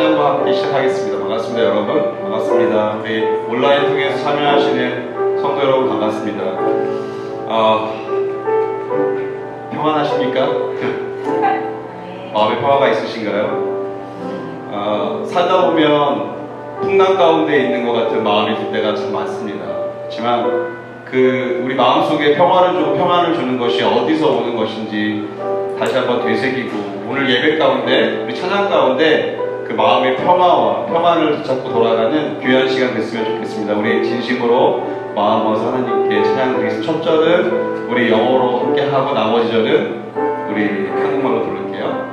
찬양과 함께 시작하겠습니다. 반갑습니다, 여러분. 반갑습니다. 우리 온라인 통해서 참여하시는 성도 여러분 반갑습니다. 평안하십니까? 마음의 평화가 있으신가요? 살다 보면 풍랑 가운데 있는 것 같은 마음이 들 때가 참 많습니다. 하지만 우리 마음속에 평안을 주는 것이 어디서 오는 것인지 다시 한번 되새기고, 오늘 예배 가운데, 우리 찬양 가운데 그 마음의 평화와 평안을 붙잡고 돌아가는 귀한 시간 됐으면 좋겠습니다. 우리 진심으로 마음 모아서 하나님께 찬양 드리겠습니다. 첫 절은 우리 영어로 함께 하고, 나머지 절은 우리 한국말로 부를게요.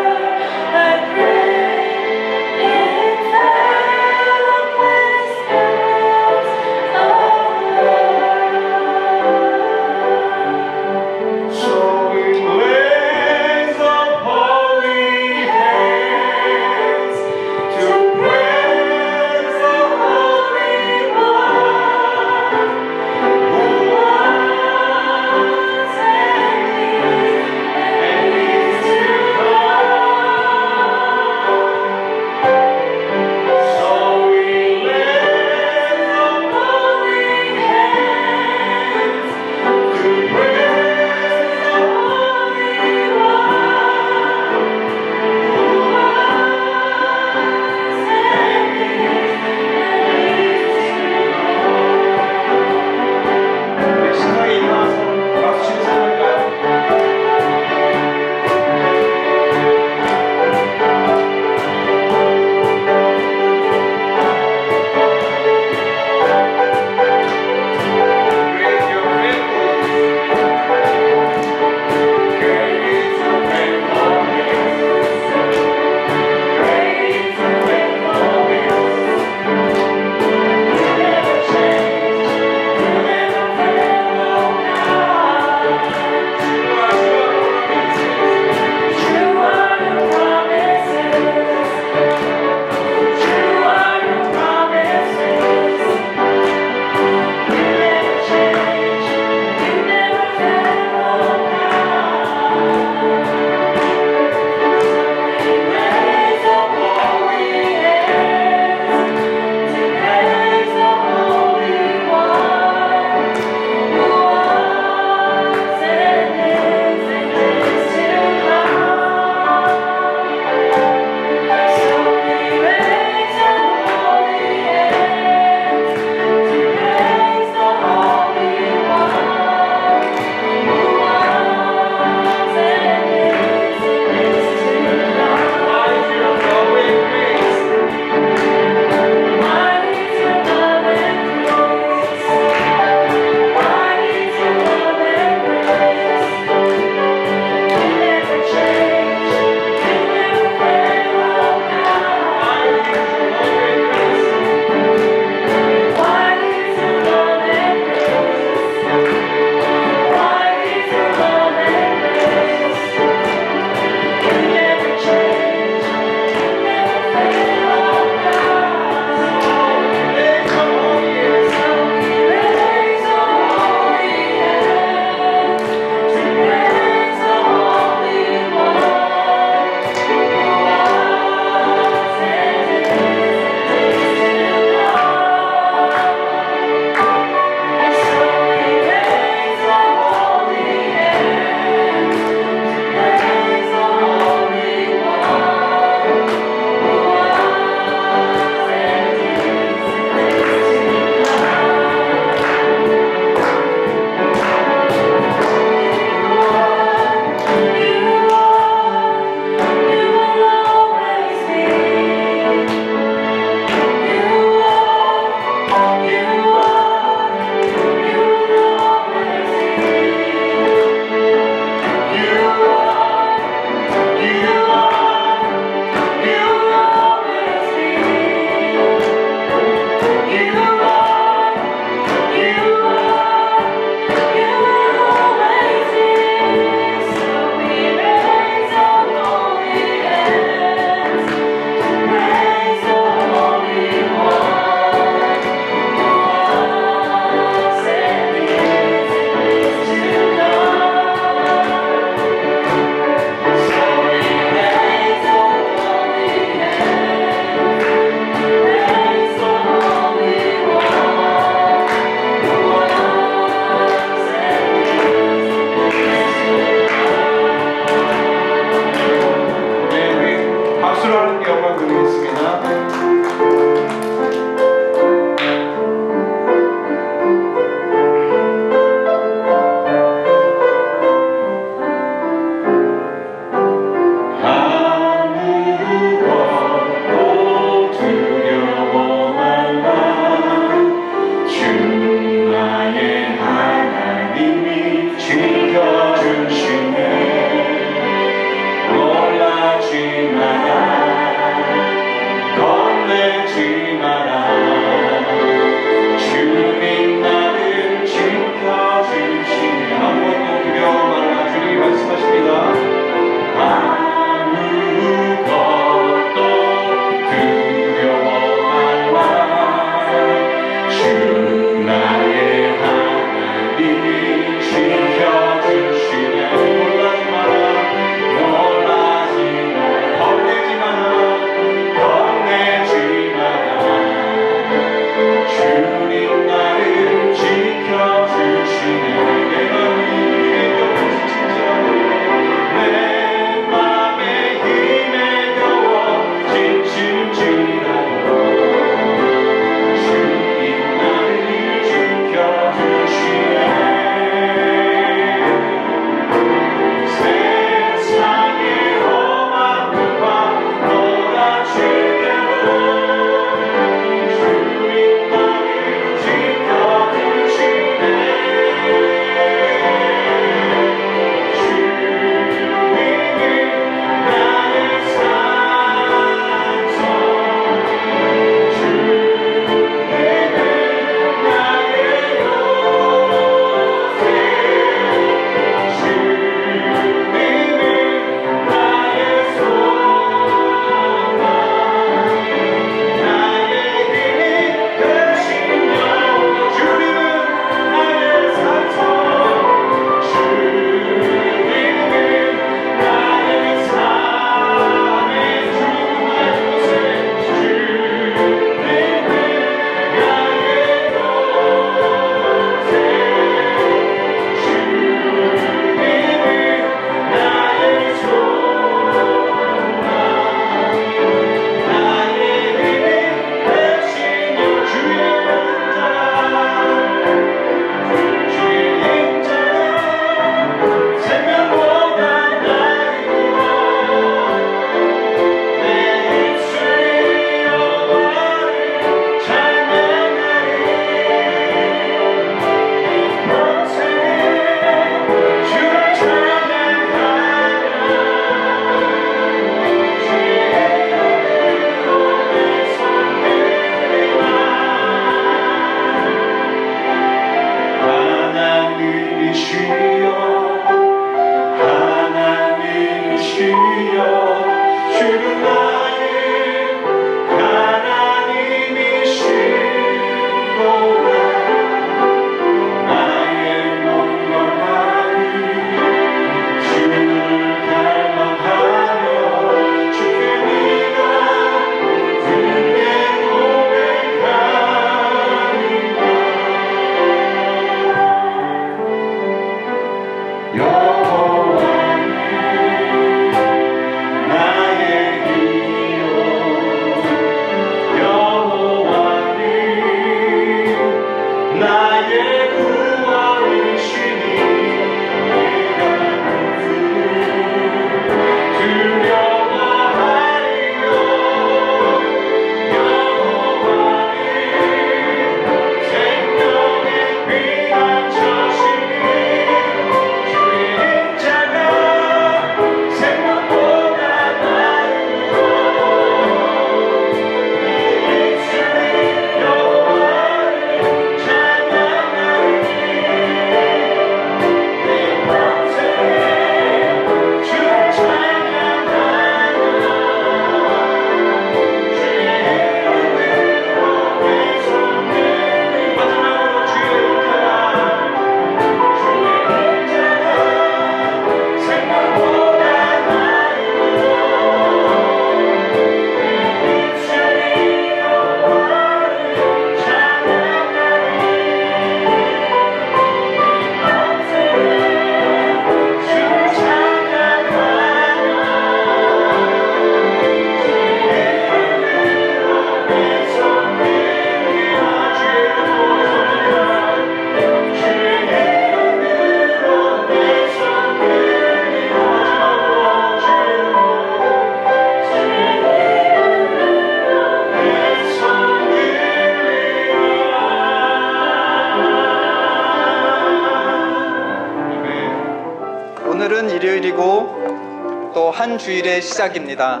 한 주일의 시작입니다.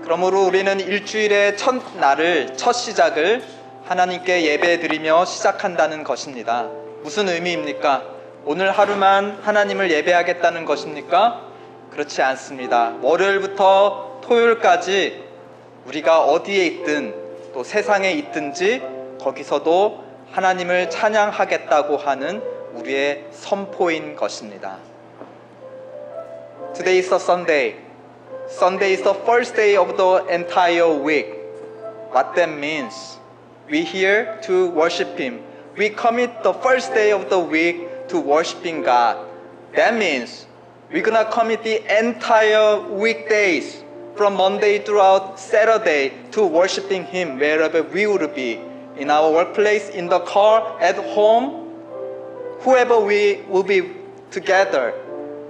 그러므로 우리는 일주일의 첫날을, 첫 시작을 하나님께 예배드리며 시작한다는 것입니다. 무슨 의미입니까? 오늘 하루만 하나님을 예배하겠다는 것입니까? 그렇지 않습니다. 월요일부터 토요일까지 우리가 어디에 있든 또 세상에 있든지 거기서도 하나님을 찬양하겠다고 하는 우리의 선포인 것입니다. Today is a Sunday. Sunday is the first day of the entire week. What that means? We here to worship Him. We commit the first day of the week to worshiping God. That means we're gonna commit the entire weekdays from Monday throughout Saturday to worshiping Him wherever we would be. In our workplace, in the car, at home, whoever we will be together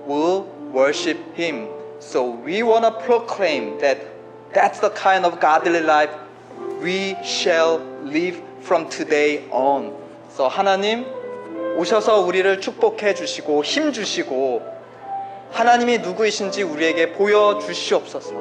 will worship Him. So we want to proclaim that that's the kind of godly life we shall live from today on. So 하나님 오셔서 우리를 축복해 주시고 힘 주시고 하나님이 누구이신지 우리에게 보여주시옵소서.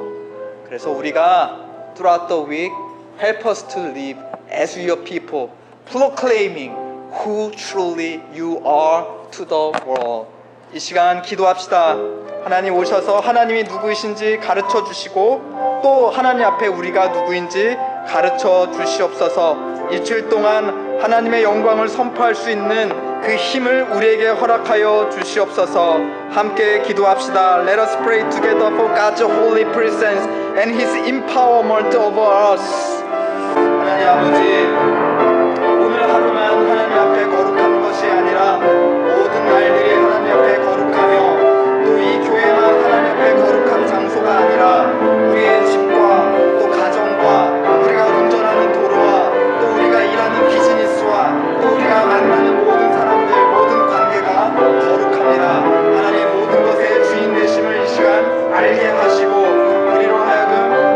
그래서 우리가 throughout the week help us to live as your people, proclaiming who truly you are to the world. 이 시간 기도합시다. 하나님 오셔서 하나님이 누구이신지 가르쳐 주시고 또 하나님 앞에 우리가 누구인지 가르쳐 주시옵소서. 일주일 동안 하나님의 영광을 선포할 수 있는 그 힘을 우리에게 허락하여 주시옵소서. 함께 기도합시다. Let us pray together for God's holy presence and His empowerment over us. 하나님 아버지, 오늘 하루만 하나님 앞에 거룩한 것이 아니라 모든 날들이 하나님 앞에 거룩하며 또 이 교회만 하나님 앞에 거룩한 장소가 아니라 우리의 집과 또 가정과 우리가 운전하는 도로와 또 우리가 일하는 비즈니스와 또 우리가 만나는 모든 사람들 모든 관계가 거룩합니다. 하나님 모든 것의 주인 되심을 이 시간 알게 하시고 우리로 하여금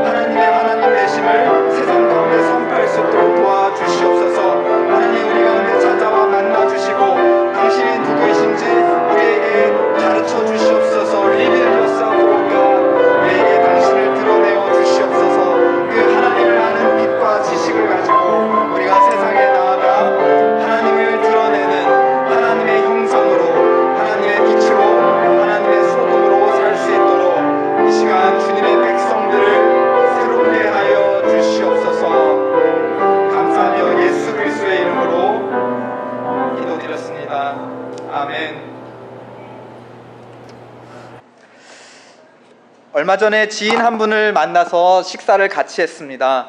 하나님의 하나님 되심을 세상 가운데 선포할 수 있도록 도와주시옵소서. 하나님 우리 가운데 찾아와 만나주시고 당신이 누구이신지 우리에게 가르쳐 주시옵소서. Reveal yourself, O God. 우리에게 당신을 드러내어 주시옵소서. 그 하나님을 아는 빛과 지식을 가지고 우리가 세상에 나아가 하나님을 드러내는 하나님의 형상으로 하나님의 빛으로 하나님의 소금으로 살 수 있도록 이 시간 주님의 백성들을 새롭게 하여 주시옵소서. 감사하며 예수 그리스도의 이름으로 기도드렸습니다. 아멘. 얼마 전에 지인 한 분을 만나서 식사를 같이 했습니다.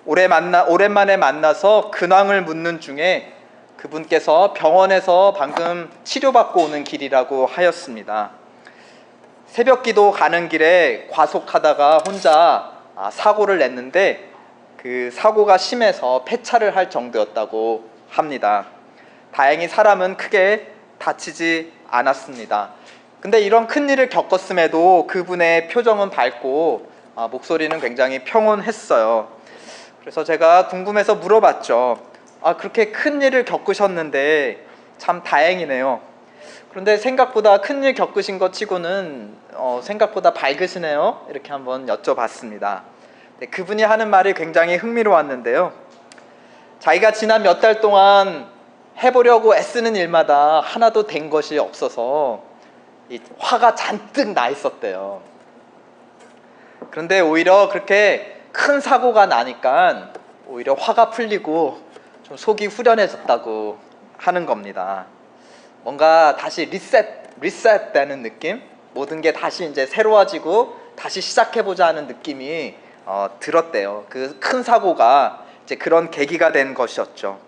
오랜만에 만나서 근황을 묻는 중에 그분께서 병원에서 방금 치료받고 오는 길이라고 하였습니다. 새벽기도 가는 길에 과속하다가 혼자 사고를 냈는데 그 사고가 심해서 폐차를 할 정도였다고 합니다. 다행히 사람은 크게 다치지 않았습니다. 근데 이런 큰일을 겪었음에도 그분의 표정은 밝고 목소리는 굉장히 평온했어요. 그래서 제가 궁금해서 물어봤죠. 그렇게 큰일을 겪으셨는데 참 다행이네요. 그런데 생각보다 큰일 겪으신 것 치고는 생각보다 밝으시네요. 이렇게 한번 여쭤봤습니다. 네, 그분이 하는 말이 굉장히 흥미로웠는데요. 자기가 지난 몇 달 동안 해보려고 애쓰는 일마다 하나도 된 것이 없어서 화가 잔뜩 나 있었대요. 그런데 오히려 그렇게 큰 사고가 나니까 오히려 화가 풀리고 좀 속이 후련해졌다고 하는 겁니다. 뭔가 다시 리셋 되는 느낌? 모든 게 다시 이제 새로워지고 다시 시작해보자 하는 느낌이 들었대요. 그 큰 사고가 이제 그런 계기가 된 것이었죠.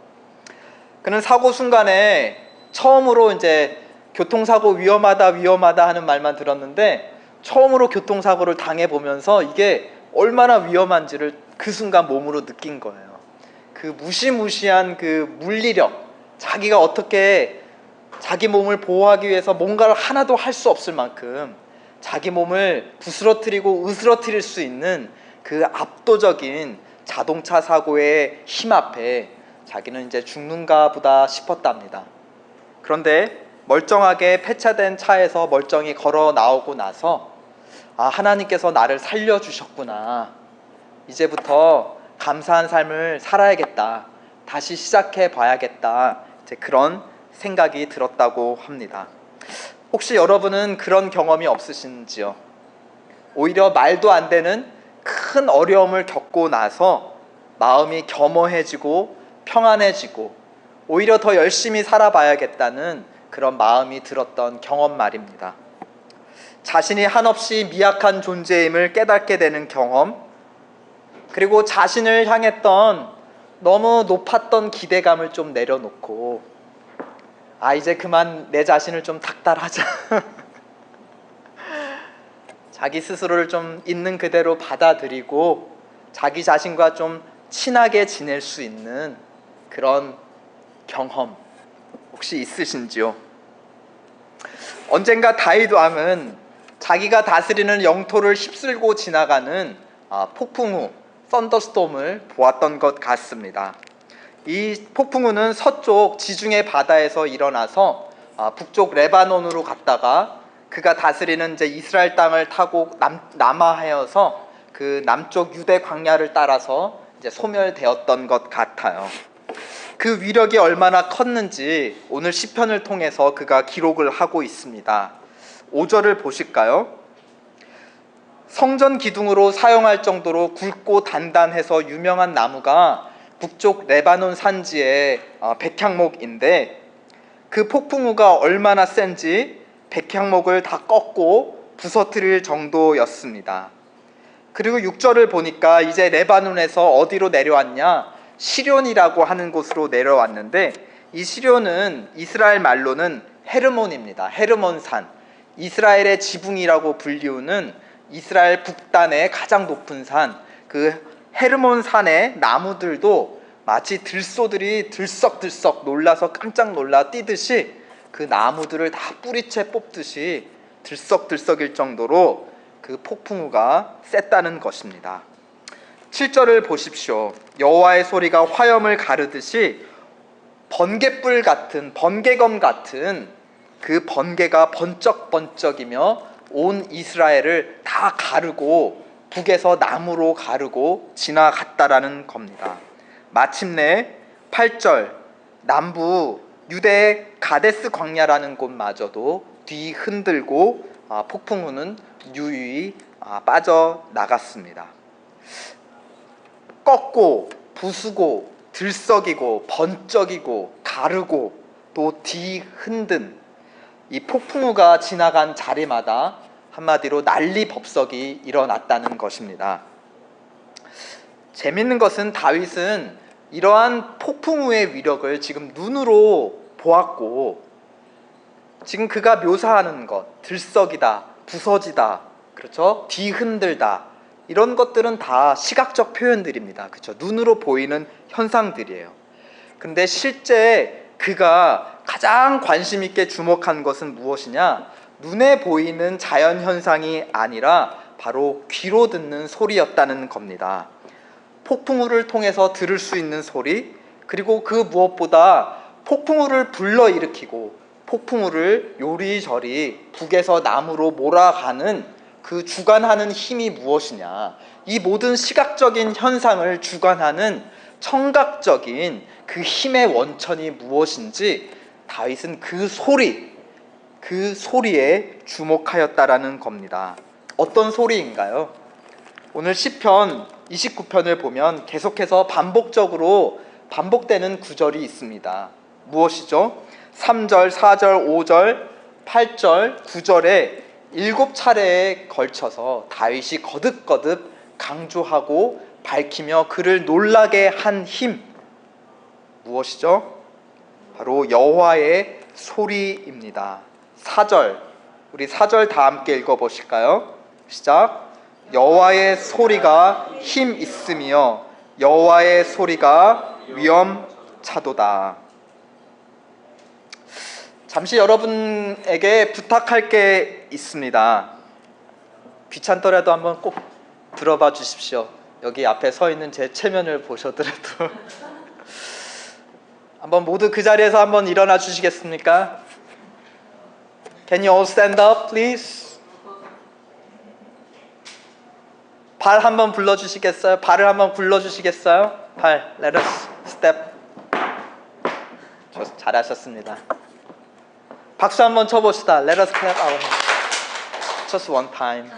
그는 사고 순간에 처음으로 이제 교통사고 위험하다 하는 말만 들었는데 처음으로 교통사고를 당해보면서 이게 얼마나 위험한지를 그 순간 몸으로 느낀 거예요. 그 무시무시한 그 물리력, 자기가 어떻게 자기 몸을 보호하기 위해서 뭔가를 하나도 할 수 없을 만큼 자기 몸을 부스러뜨리고 으스러뜨릴 수 있는 그 압도적인 자동차 사고의 힘 앞에 자기는 이제 죽는가 보다 싶었답니다. 그런데 멀쩡하게 폐차된 차에서 멀쩡히 걸어 나오고 나서 아, 하나님께서 나를 살려주셨구나. 이제부터 감사한 삶을 살아야겠다. 다시 시작해 봐야겠다. 이제 그런 생각이 들었다고 합니다. 혹시 여러분은 그런 경험이 없으신지요? 오히려 말도 안 되는 큰 어려움을 겪고 나서 마음이 겸허해지고 평안해지고 오히려 더 열심히 살아봐야겠다는 그런 마음이 들었던 경험 말입니다. 자신이 한없이 미약한 존재임을 깨닫게 되는 경험, 그리고 자신을 향했던 너무 높았던 기대감을 좀 내려놓고 아, 이제 그만 내 자신을 좀 닥달하자. 자기 스스로를 좀 있는 그대로 받아들이고 자기 자신과 좀 친하게 지낼 수 있는 그런 경험 혹시 있으신지요? 언젠가 다윗 왕은 자기가 다스리는 영토를 휩쓸고 지나가는 폭풍우, 썬더스톰을 보았던 것 같습니다. 이 폭풍우는 서쪽 지중해 바다에서 일어나서 북쪽 레바논으로 갔다가 그가 다스리는 이제 이스라엘 땅을 타고 남하하여서 그 남쪽 유대 광야를 따라서 이제 소멸되었던 것 같아요. 그 위력이 얼마나 컸는지 오늘 시편을 통해서 그가 기록을 하고 있습니다. 5절을 보실까요? 성전 기둥으로 사용할 정도로 굵고 단단해서 유명한 나무가 북쪽 레바논 산지의 백향목인데 그 폭풍우가 얼마나 센지 백향목을 다 꺾고 부서뜨릴 정도였습니다. 그리고 6절을 보니까 이제 레바논에서 어디로 내려왔냐? 시련이라고 하는 곳으로 내려왔는데 이 시련은 이스라엘 말로는 헤르몬입니다. 헤르몬산, 이스라엘의 지붕이라고 불리우는 이스라엘 북단의 가장 높은 산, 그 헤르몬산의 나무들도 마치 들소들이 들썩들썩 놀라서 깜짝 놀라 뛰듯이 그 나무들을 다 뿌리채 뽑듯이 들썩들썩일 정도로 그 폭풍우가 셌다는 것입니다. 7절을 보십시오. 여호와의 소리가 화염을 가르듯이 번개불 같은, 번개검 같은 그 번개가 번쩍번쩍이며 온 이스라엘을 다 가르고 북에서 남으로 가르고 지나갔다라는 겁니다. 마침내 8절 남부 유대의 가데스 광야라는 곳마저도 뒤흔들고 폭풍우는 유유히 빠져나갔습니다. 꺾고 부수고 들썩이고 번쩍이고 가르고 또 뒤흔든 이 폭풍우가 지나간 자리마다 한마디로 난리법석이 일어났다는 것입니다. 재밌는 것은 다윗은 이러한 폭풍우의 위력을 지금 눈으로 보았고 지금 그가 묘사하는 것, 들썩이다, 부서지다, 그렇죠? 뒤흔들다, 이런 것들은 다 시각적 표현들입니다. 그렇죠? 눈으로 보이는 현상들이에요. 근데 실제 그가 가장 관심 있게 주목한 것은 무엇이냐? 눈에 보이는 자연 현상이 아니라 바로 귀로 듣는 소리였다는 겁니다. 폭풍우를 통해서 들을 수 있는 소리, 그리고 그 무엇보다 폭풍우를 불러일으키고 폭풍우를 요리저리 북에서 남으로 몰아가는 그 주관하는 힘이 무엇이냐? 이 모든 시각적인 현상을 주관하는 청각적인 그 힘의 원천이 무엇인지 다윗은 그 소리에 주목하였다라는 겁니다. 어떤 소리인가요? 오늘 시편 29편을 보면 계속해서 반복적으로 반복되는 구절이 있습니다. 무엇이죠? 3절, 4절, 5절, 8절, 9절에 7차례에 걸쳐서 다윗이 거듭거듭 강조하고 밝히며 그를 놀라게 한 힘, 무엇이죠? 바로 여호와의 소리입니다. 4절, 우리 4절 다 함께 읽어보실까요? 시작. 여호와의 소리가 힘 있으며 여호와의 소리가 위엄차도다. 잠시 여러분에게 부탁할 게 있습니다. 귀찮더라도 한번 꼭 들어봐 주십시오. 여기 앞에 서 있는 제 체면을 보셔더라도 한번 모두 그 자리에서 한번 일어나 주시겠습니까? Can you all stand up, please? 발 한번 불러주시겠어요? 발을 한번 굴러주시겠어요? 발, let us step. 잘하셨습니다. 박수 한번 쳐봅시다. Let us clap our hands. Just one time.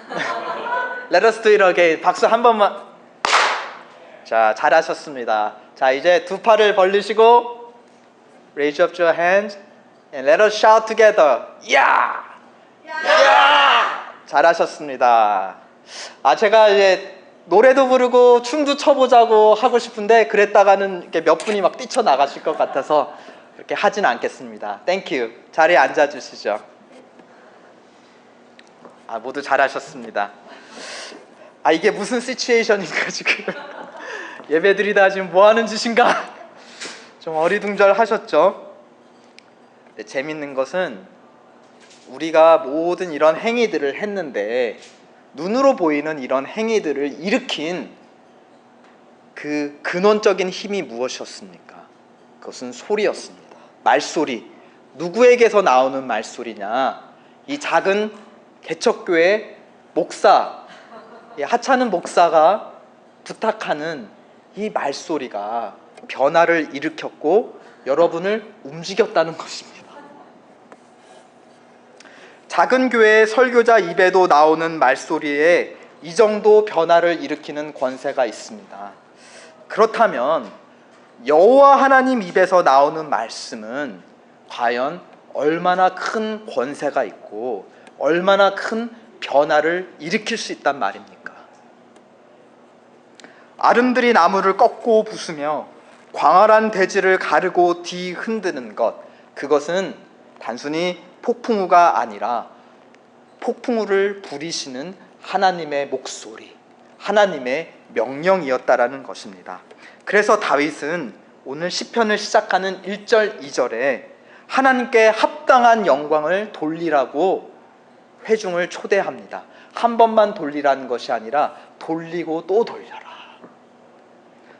Let us do it again. 박수 한 번만. 자, 잘하셨습니다. 자, 이제 두 팔을 벌리시고 raise up your hands and let us shout together. 야! 야! 잘하셨습니다. 제가 이제 노래도 부르고 춤도 춰보자고 하고 싶은데 그랬다가는 이렇게 몇 분이 막 뛰쳐나가실 것 같아서 그렇게 하진 않겠습니다. Thank you. 자리에 앉아주시죠. 모두 잘하셨습니다. 이게 무슨 시츄에이션인가 지금. 예배드리다 지금 뭐하는 짓인가. 좀 어리둥절하셨죠? 근데 재밌는 것은 우리가 모든 이런 행위들을 했는데 눈으로 보이는 이런 행위들을 일으킨 그 근원적인 힘이 무엇이었습니까? 그것은 소리였습니다. 말소리. 누구에게서 나오는 말소리냐? 이 작은 개척교회 목사, 하찮은 목사가 부탁하는 이 말소리가 변화를 일으켰고 여러분을 움직였다는 것입니다. 작은 교회의 설교자 입에도 나오는 말소리에 이 정도 변화를 일으키는 권세가 있습니다. 그렇다면 여호와 하나님 입에서 나오는 말씀은 과연 얼마나 큰 권세가 있고 얼마나 큰 변화를 일으킬 수 있단 말입니까? 아름드리 나무를 꺾고 부수며 광활한 대지를 가르고 뒤흔드는 것, 그것은 단순히 폭풍우가 아니라 폭풍우를 부리시는 하나님의 목소리, 하나님의 명령이었다라는 것입니다. 그래서 다윗은 오늘 시편을 시작하는 1절, 2절에 하나님께 합당한 영광을 돌리라고 회중을 초대합니다. 한 번만 돌리라는 것이 아니라 돌리고 또 돌려라.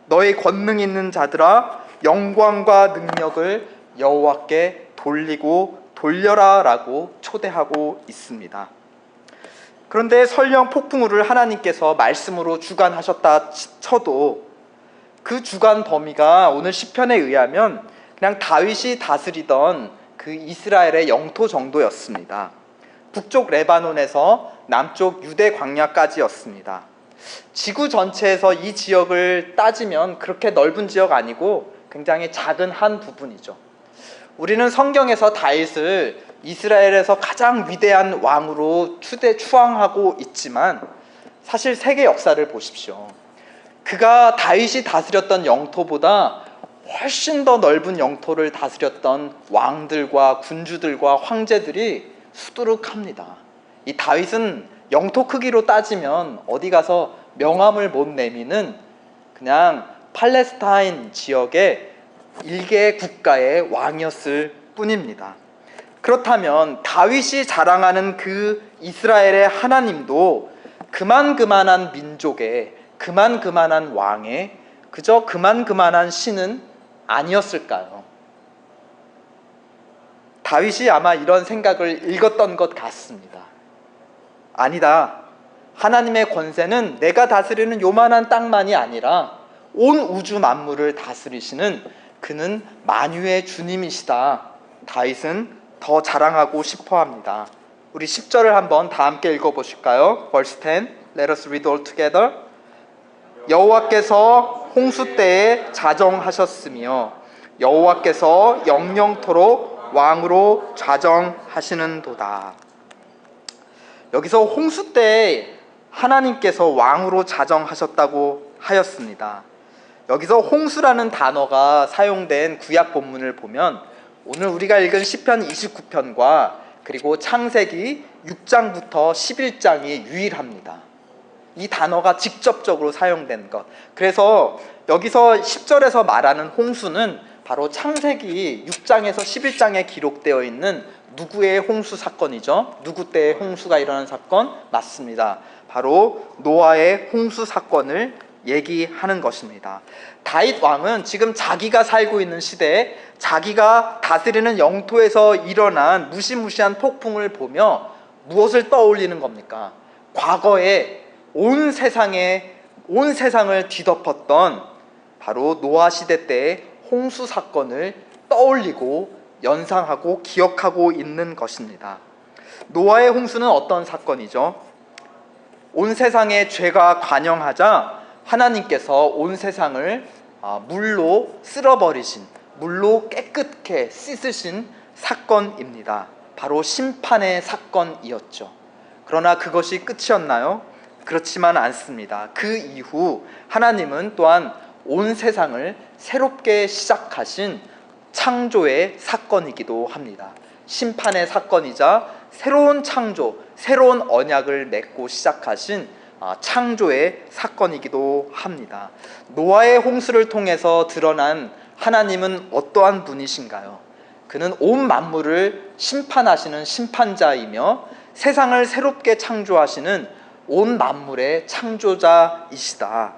너의 권능 있는 자들아, 영광과 능력을 여호와께 돌리고 돌려라 라고 초대하고 있습니다. 그런데 설령 폭풍우를 하나님께서 말씀으로 주관하셨다 쳐도 그 주관 범위가 오늘 시편에 의하면 그냥 다윗이 다스리던 그 이스라엘의 영토 정도였습니다. 북쪽 레바논에서 남쪽 유대 광야까지였습니다. 지구 전체에서 이 지역을 따지면 그렇게 넓은 지역 아니고 굉장히 작은 한 부분이죠. 우리는 성경에서 다윗을 이스라엘에서 가장 위대한 왕으로 추앙하고 있지만 사실 세계 역사를 보십시오. 그가 다윗이 다스렸던 영토보다 훨씬 더 넓은 영토를 다스렸던 왕들과 군주들과 황제들이 수두룩합니다. 이 다윗은 영토 크기로 따지면 어디 가서 명함을 못 내미는 그냥 팔레스타인 지역의 일개 국가의 왕이었을 뿐입니다. 그렇다면 다윗이 자랑하는 그 이스라엘의 하나님도 그만한 민족의 그만한 왕의 그저 그만한 신은 아니었을까요? 다윗이 아마 이런 생각을 읽었던 것 같습니다. 아니다. 하나님의 권세는 내가 다스리는 요만한 땅만이 아니라 온 우주 만물을 다스리시는 그는 만유의 주님이시다. 다윗은 더 자랑하고 싶어 합니다. 우리 10절을 한번 다 함께 읽어보실까요? Verse 10, Let us read all together. 여호와께서 홍수 때에 자정하셨으며 여호와께서 영영토록 왕으로 자정하시는도다. 여기서 홍수 때에 하나님께서 왕으로 자정하셨다고 하였습니다. 여기서 홍수라는 단어가 사용된 구약 본문을 보면 오늘 우리가 읽은 시편 29편과 그리고 창세기 6장부터 11장이 유일합니다. 이 단어가 직접적으로 사용된 것. 그래서 여기서 10절에서 말하는 홍수는 바로 창세기 6장에서 11장에 기록되어 있는 누구의 홍수 사건이죠? 누구 때의 홍수가 일어난 사건? 맞습니다. 바로 노아의 홍수 사건을 얘기하는 것입니다. 다윗 왕은 지금 자기가 살고 있는 시대에 자기가 다스리는 영토에서 일어난 무시무시한 폭풍을 보며 무엇을 떠올리는 겁니까? 과거에 온 세상을 뒤덮었던 바로 노아 시대 때의 홍수 사건을 떠올리고 연상하고 기억하고 있는 것입니다. 노아의 홍수는 어떤 사건이죠? 온 세상에 죄가 관영하자 하나님께서 온 세상을 물로 쓸어버리신, 물로 깨끗게 씻으신 사건입니다. 바로 심판의 사건이었죠. 그러나 그것이 끝이었나요? 그렇지만 않습니다. 그 이후 하나님은 또한 온 세상을 새롭게 시작하신 창조의 사건이기도 합니다. 심판의 사건이자 새로운 창조, 새로운 언약을 맺고 시작하신 창조의 사건이기도 합니다. 노아의 홍수를 통해서 드러난 하나님은 어떠한 분이신가요? 그는 온 만물을 심판하시는 심판자이며 세상을 새롭게 창조하시는 온 만물의 창조자이시다.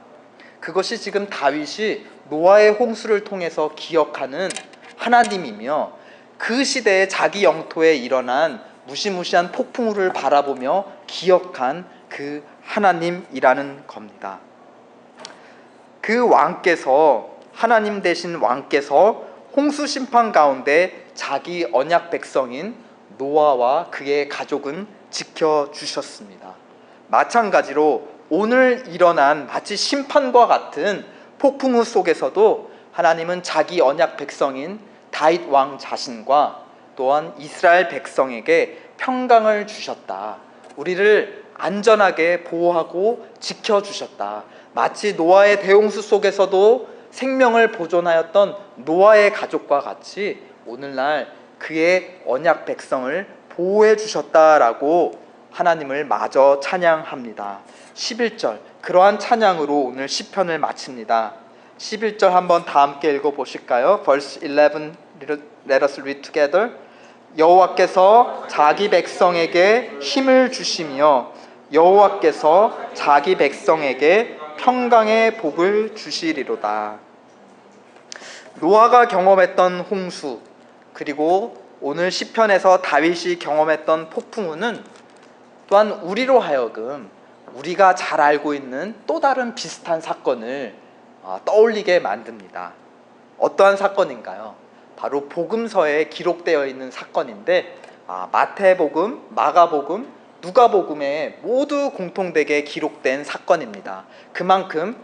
그것이 지금 다윗이 노아의 홍수를 통해서 기억하는 하나님이며 그 시대에 자기 영토에 일어난 무시무시한 폭풍우를 바라보며 기억한 그 하나님이라는 겁니다. 그 왕께서, 하나님 되신 왕께서 홍수 심판 가운데 자기 언약 백성인 노아와 그의 가족은 지켜주셨습니다. 마찬가지로 오늘 일어난 마치 심판과 같은 폭풍우 속에서도 하나님은 자기 언약 백성인 다윗 왕 자신과 또한 이스라엘 백성에게 평강을 주셨다. 우리를 안전하게 보호하고 지켜주셨다. 마치 노아의 대홍수 속에서도 생명을 보존하였던 노아의 가족과 같이 오늘날 그의 언약 백성을 보호해 주셨다라고 하나님을 마저 찬양합니다. 11절, 그러한 찬양으로 오늘 시편을 마칩니다. 11절 한번 다 함께 읽어보실까요? Verse 11, let us read together. 여호와께서 자기 백성에게 힘을 주시며 여호와께서 자기 백성에게 평강의 복을 주시리로다. 노아가 경험했던 홍수, 그리고 오늘 시편에서 다윗이 경험했던 폭풍우는 또한 우리로 하여금 우리가 잘 알고 있는 또 다른 비슷한 사건을 떠올리게 만듭니다. 어떠한 사건인가요? 바로 복음서에 기록되어 있는 사건인데 마태복음, 마가복음, 누가복음에 모두 공통되게 기록된 사건입니다. 그만큼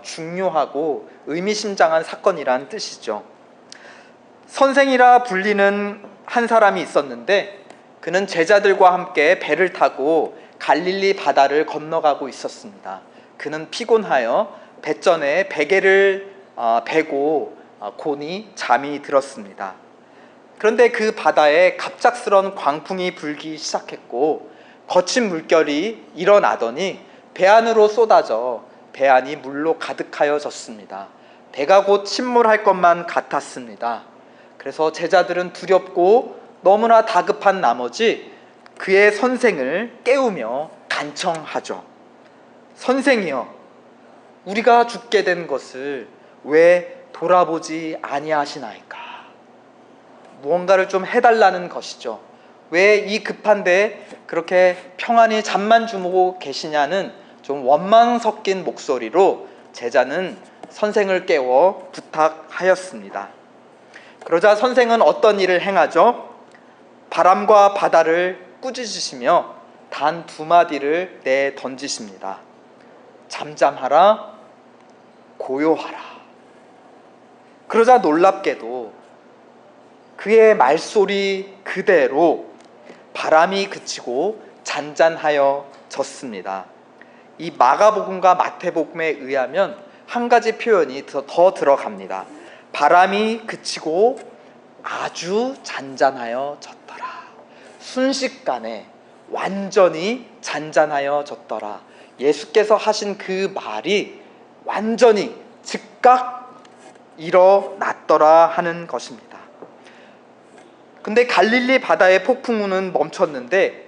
중요하고 의미심장한 사건이란 뜻이죠. 선생이라 불리는 한 사람이 있었는데 그는 제자들과 함께 배를 타고 갈릴리 바다를 건너가고 있었습니다. 그는 피곤하여 뱃전에 베개를 베고 곤히 잠이 들었습니다. 그런데 그 바다에 갑작스런 광풍이 불기 시작했고 거친 물결이 일어나더니 배 안으로 쏟아져 배 안이 물로 가득하여졌습니다. 배가 곧 침몰할 것만 같았습니다. 그래서 제자들은 두렵고 너무나 다급한 나머지 그의 선생을 깨우며 간청하죠. 선생이여, 우리가 죽게 된 것을 왜 돌아보지 아니하시나이까? 무언가를 좀 해달라는 것이죠. 왜 이 급한데 그렇게 평안히 잠만 주무고 계시냐는 좀 원망 섞인 목소리로 제자는 선생을 깨워 부탁하였습니다. 그러자 선생은 어떤 일을 행하죠? 바람과 바다를 꾸짖으시며 단 두 마디를 내 던지십니다. 잠잠하라, 고요하라. 그러자 놀랍게도 그의 말소리 그대로 바람이 그치고 잔잔하여졌습니다. 이 마가복음과 마태복음에 의하면 한 가지 표현이 더 들어갑니다. 바람이 그치고 아주 잔잔하여졌더라. 순식간에 완전히 잔잔하여졌더라. 예수께서 하신 그 말이 완전히 즉각 일어났더라 하는 것입니다. 근데 갈릴리 바다의 폭풍우는 멈췄는데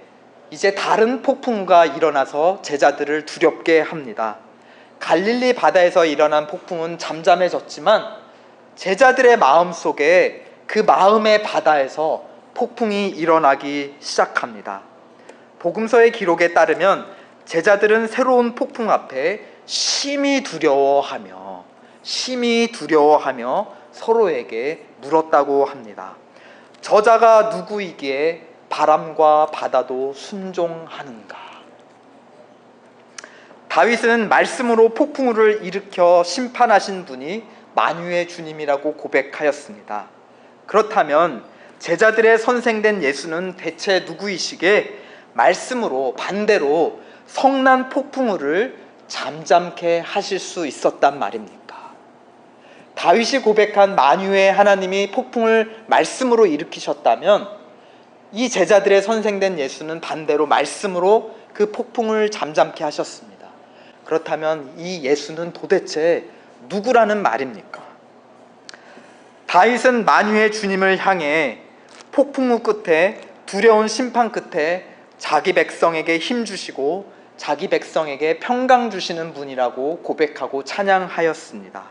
이제 다른 폭풍우가 일어나서 제자들을 두렵게 합니다. 갈릴리 바다에서 일어난 폭풍은 잠잠해졌지만 제자들의 마음속에 그 마음의 바다에서 폭풍이 일어나기 시작합니다. 복음서의 기록에 따르면 제자들은 새로운 폭풍 앞에 심히 두려워하며 서로에게 물었다고 합니다. 저자가 누구이기에 바람과 바다도 순종하는가? 다윗은 말씀으로 폭풍우를 일으켜 심판하신 분이 만유의 주님이라고 고백하였습니다. 그렇다면 제자들의 선생된 예수는 대체 누구이시기에 말씀으로 반대로 성난 폭풍우를 잠잠케 하실 수 있었단 말입니까? 다윗이 고백한 만유의 하나님이 폭풍을 말씀으로 일으키셨다면 이 제자들의 선생된 예수는 반대로 말씀으로 그 폭풍을 잠잠케 하셨습니다. 그렇다면 이 예수는 도대체 누구라는 말입니까? 다윗은 만유의 주님을 향해 폭풍우 끝에, 두려운 심판 끝에 자기 백성에게 힘 주시고 자기 백성에게 평강 주시는 분이라고 고백하고 찬양하였습니다.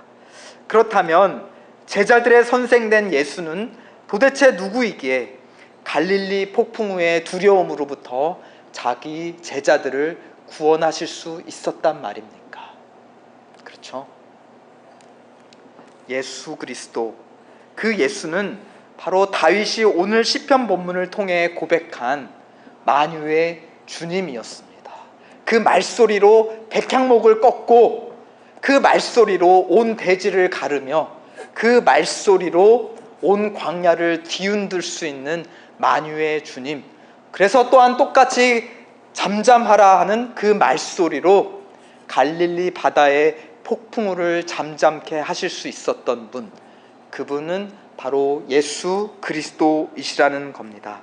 그렇다면 제자들의 선생된 예수는 도대체 누구이기에 갈릴리 폭풍우의 두려움으로부터 자기 제자들을 구원하실 수 있었단 말입니까? 그렇죠? 예수 그리스도, 그 예수는 바로 다윗이 오늘 시편 본문을 통해 고백한 만유의 주님이었습니다. 그 말소리로 백향목을 꺾고, 그 말소리로 온 대지를 가르며, 그 말소리로 온 광야를 뒤흔들 수 있는 만유의 주님, 그래서 또한 똑같이 잠잠하라 하는 그 말소리로 갈릴리 바다의 폭풍우를 잠잠케 하실 수 있었던 분, 그분은 바로 예수 그리스도이시라는 겁니다.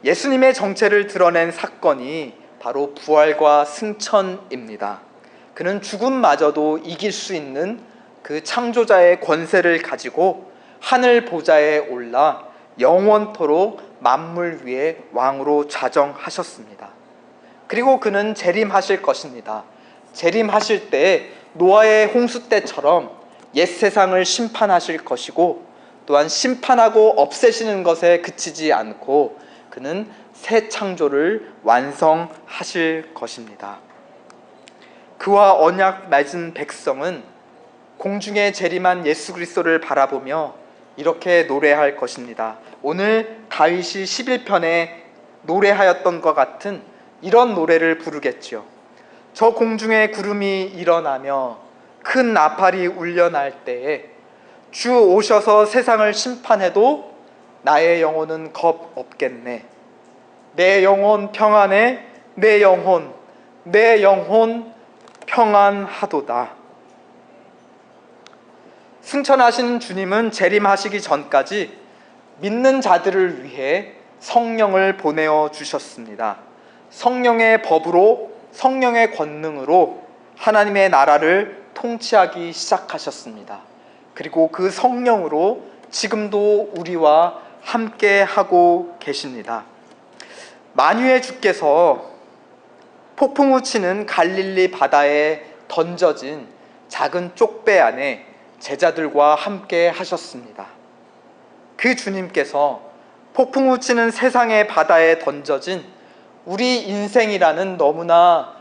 예수님의 정체를 드러낸 사건이 바로 부활과 승천입니다. 그는 죽음마저도 이길 수 있는 그 창조자의 권세를 가지고 하늘 보좌에 올라 영원토록 만물 위에 왕으로 좌정하셨습니다. 그리고 그는 재림하실 것입니다. 재림하실 때 노아의 홍수 때처럼 옛 세상을 심판하실 것이고, 또한 심판하고 없애시는 것에 그치지 않고 그는 새 창조를 완성하실 것입니다. 그와 언약 맺은 백성은 공중에 재림한 예수 그리스도를 바라보며 이렇게 노래할 것입니다. 오늘 다윗이 11편에 노래하였던 것 같은 이런 노래를 부르겠죠. 저 공중에 구름이 일어나며 큰 나팔이 울려날 때에 주 오셔서 세상을 심판해도 나의 영혼은 겁 없겠네. 내 영혼 평안해. 내 영혼 평안하도다. 승천하시는 주님은 재림하시기 전까지 믿는 자들을 위해 성령을 보내어 주셨습니다. 성령의 법으로, 성령의 권능으로 하나님의 나라를 통치하기 시작하셨습니다. 그리고 그 성령으로 지금도 우리와 함께 하고 계십니다. 만유의 주께서 폭풍우 치는 갈릴리 바다에 던져진 작은 쪽배 안에 제자들과 함께 하셨습니다. 그 주님께서 폭풍우 치는 세상의 바다에 던져진 우리 인생이라는 너무나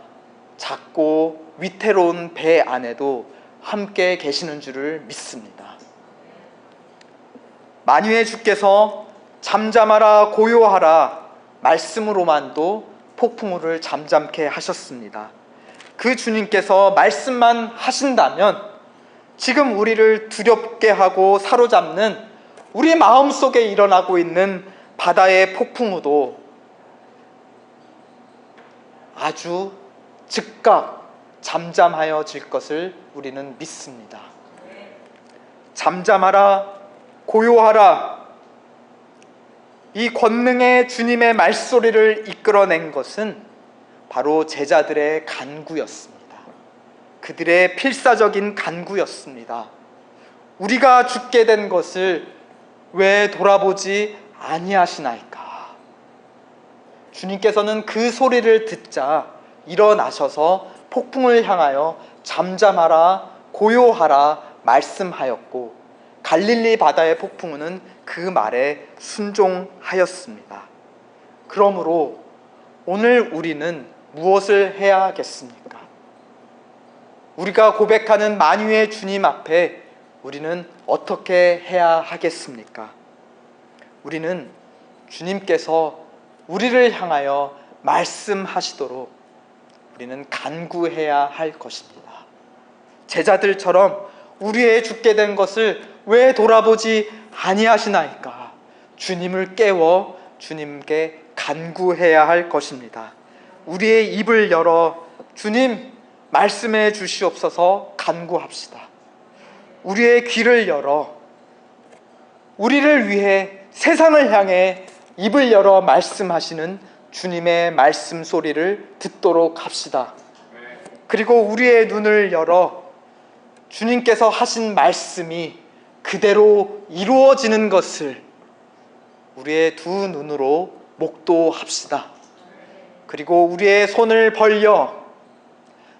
작고 위태로운 배 안에도 함께 계시는 줄을 믿습니다. 만유의 주께서 잠잠하라 고요하라 말씀으로만도 폭풍우를 잠잠케 하셨습니다. 그 주님께서 말씀만 하신다면 지금 우리를 두렵게 하고 사로잡는 우리 마음속에 일어나고 있는 바다의 폭풍우도 아주 즉각 잠잠하여질 것을 우리는 믿습니다. 잠잠하라 고요하라, 이 권능의 주님의 말소리를 이끌어낸 것은 바로 제자들의 간구였습니다. 그들의 필사적인 간구였습니다. 우리가 죽게 된 것을 왜 돌아보지 아니하시나이까. 주님께서는 그 소리를 듣자 일어나셔서 폭풍을 향하여 잠잠하라 고요하라 말씀하였고, 갈릴리 바다의 폭풍우는 그 말에 순종하였습니다. 그러므로 오늘 우리는 무엇을 해야 하겠습니까? 우리가 고백하는 만유의 주님 앞에 우리는 어떻게 해야 하겠습니까? 우리는 주님께서 우리를 향하여 말씀하시도록 우리는 간구해야 할 것입니다. 제자들처럼 우리의 죽게 된 것을 왜 돌아보지 아니하시나이까? 주님을 깨워 주님께 간구해야 할 것입니다. 우리의 입을 열어 주님 말씀해 주시옵소서 간구합시다. 우리의 귀를 열어 우리를 위해 세상을 향해 입을 열어 말씀하시는 주님의 말씀 소리를 듣도록 합시다. 그리고 우리의 눈을 열어 주님께서 하신 말씀이 그대로 이루어지는 것을 우리의 두 눈으로 목도합시다. 그리고 우리의 손을 벌려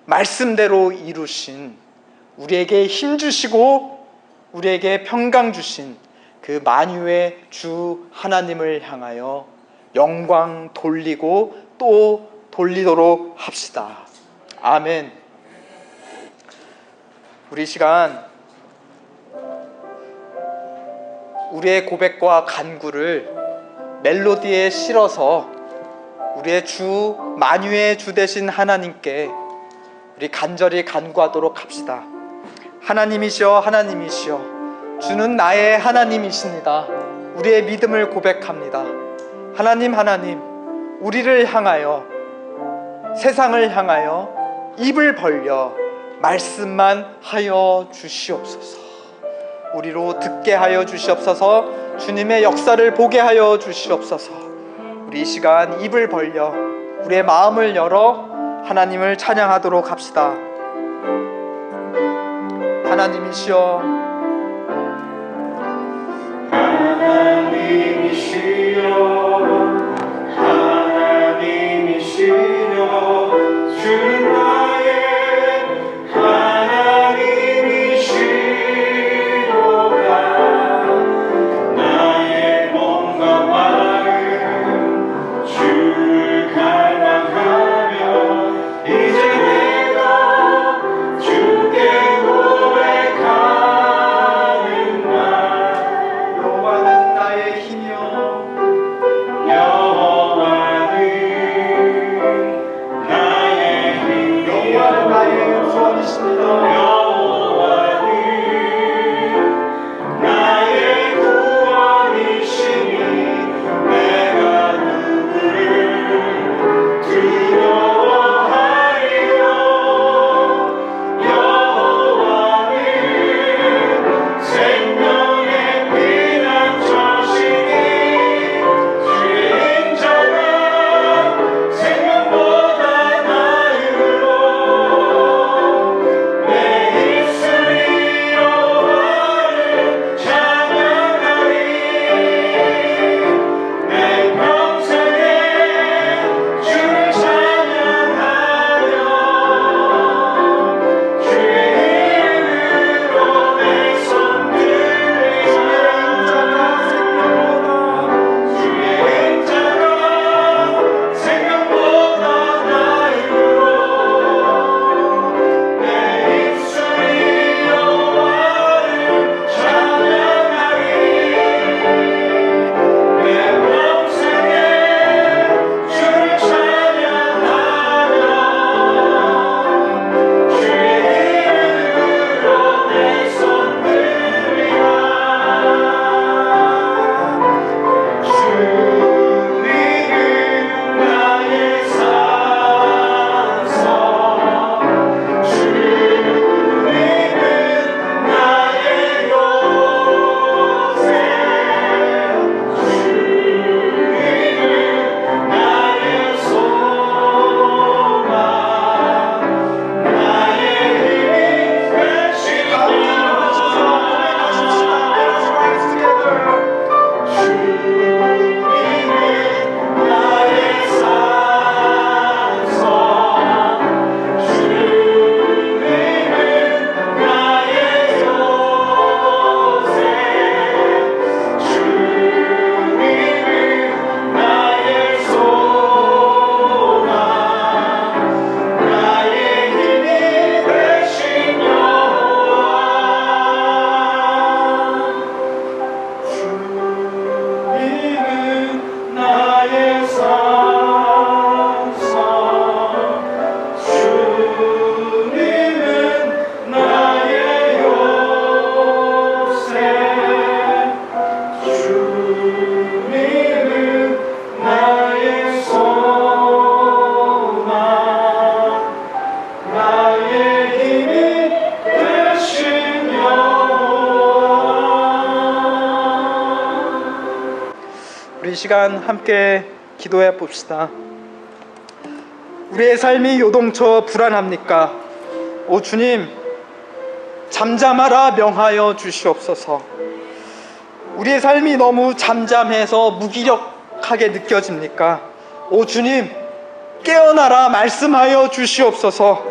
말씀대로 이루신 우리에게 힘 주시고 우리에게 평강 주신 그 만유의 주 하나님을 향하여 영광 돌리고 또 돌리도록 합시다. 아멘. 우리 시간 우리의 고백과 간구를 멜로디에 실어서 우리의 주 만유의 주 되신 하나님께 우리 간절히 간구하도록 합시다. 하나님이시여 하나님이시여 주는 나의 하나님이십니다. 우리의 믿음을 고백합니다. 하나님 하나님 우리를 향하여 세상을 향하여 입을 벌려 말씀만 하여 주시옵소서. 우리로 듣게 하여 주시옵소서. 주님의 역사를 보게 하여 주시옵소서. 우리 이 시간 입을 벌려 우리의 마음을 열어 하나님을 찬양하도록 합시다. 하나님이시여 하나님이시여 하나님이시여 주는 나의 하나님이시로다. 나의 몸과 마음 주를 갈망하며 이제 내가 주께 고백하는 날. 여호와는 나의 힘이여 이 시간 함께 기도해 봅시다. 우리의 삶이 요동쳐 불안합니까? 오 주님, 잠잠하라 명하여 주시옵소서. 우리의 삶이 너무 잠잠해서 무기력하게 느껴집니까? 오 주님, 깨어나라 말씀하여 주시옵소서.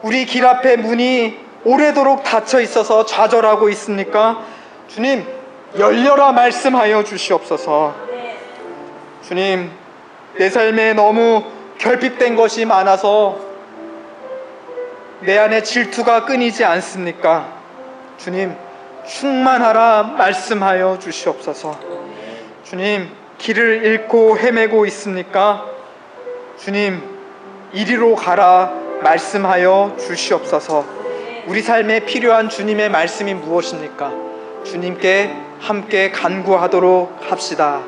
우리 길 앞에 문이 오래도록 닫혀 있어서 좌절하고 있습니까? 주님, 열려라 말씀하여 주시옵소서. 주님, 내 삶에 너무 결핍된 것이 많아서 내 안에 질투가 끊이지 않습니까? 주님, 충만하라 말씀하여 주시옵소서. 주님, 길을 잃고 헤매고 있습니까? 주님, 이리로 가라 말씀하여 주시옵소서. 우리 삶에 필요한 주님의 말씀이 무엇입니까? 주님께 함께 간구하도록 합시다.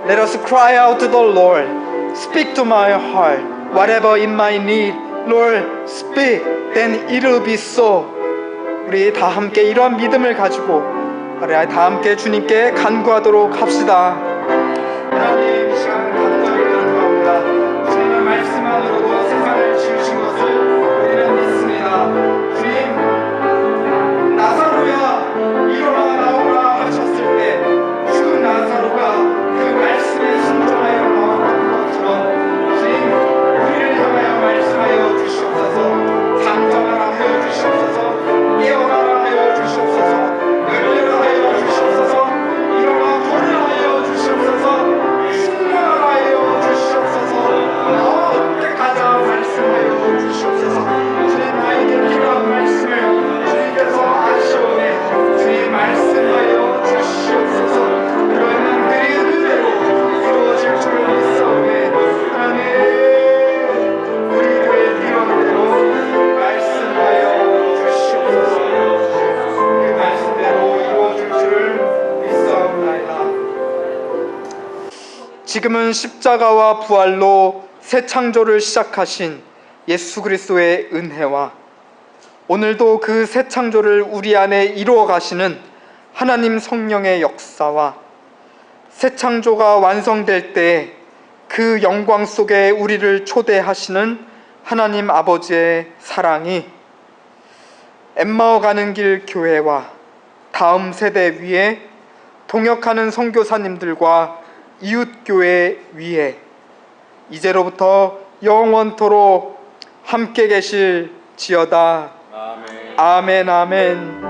Let us cry out to the Lord. Speak to my heart. Whatever in my need, Lord, speak. Then it will be so. 우리 다 함께 이런 믿음을 가지고 우리 다 함께 주님께 간구하도록 합시다. 하나님, 이 시간 감사를 간구합니다. 주님의 말씀만으로도 세상을 지으신 것을 우리는 믿습니다. 주님, 나사로야 일어나 나오라 하셨을 때 죽은 나사로가 그 말씀에 순종하여 나온 것처럼 주님, 우리를 향하여 말씀하여 주시옵소서. 잠잠하라 하여 주시옵소서. 깨어나라 하여 주시옵소서. 열려라 하여 주시옵소서. 일어나 걸으라 하여 주시옵소서. 충만하라 하여 주시옵소서. 나와 함께 가자 말씀하여 주시옵소서. 주님, 나에게 필요한 말씀을 주님께서 아시오네. 주님 말씀하여 주시옵소서. 그러면 그의 은혜로 이루어질 줄을 믿사오네. 하나님, 우리 교회 필요한 말씀하여 주시옵소서. 그 말씀대로 이루어질 줄을 믿사옵나이다. 지금은 십자가와 부활로 새 창조를 시작하신 예수 그리스도의 은혜와 오늘도 그 새 창조를 우리 안에 이루어 가시는 하나님 성령의 역사와 새 창조가 완성될 때 그 영광 속에 우리를 초대하시는 하나님 아버지의 사랑이 엠마오 가는 길 교회와 다음 세대 위에 동역하는 선교사님들과 이웃교회 위에 이제로부터 영원토록 함께 계실지어다. 아멘, 아멘.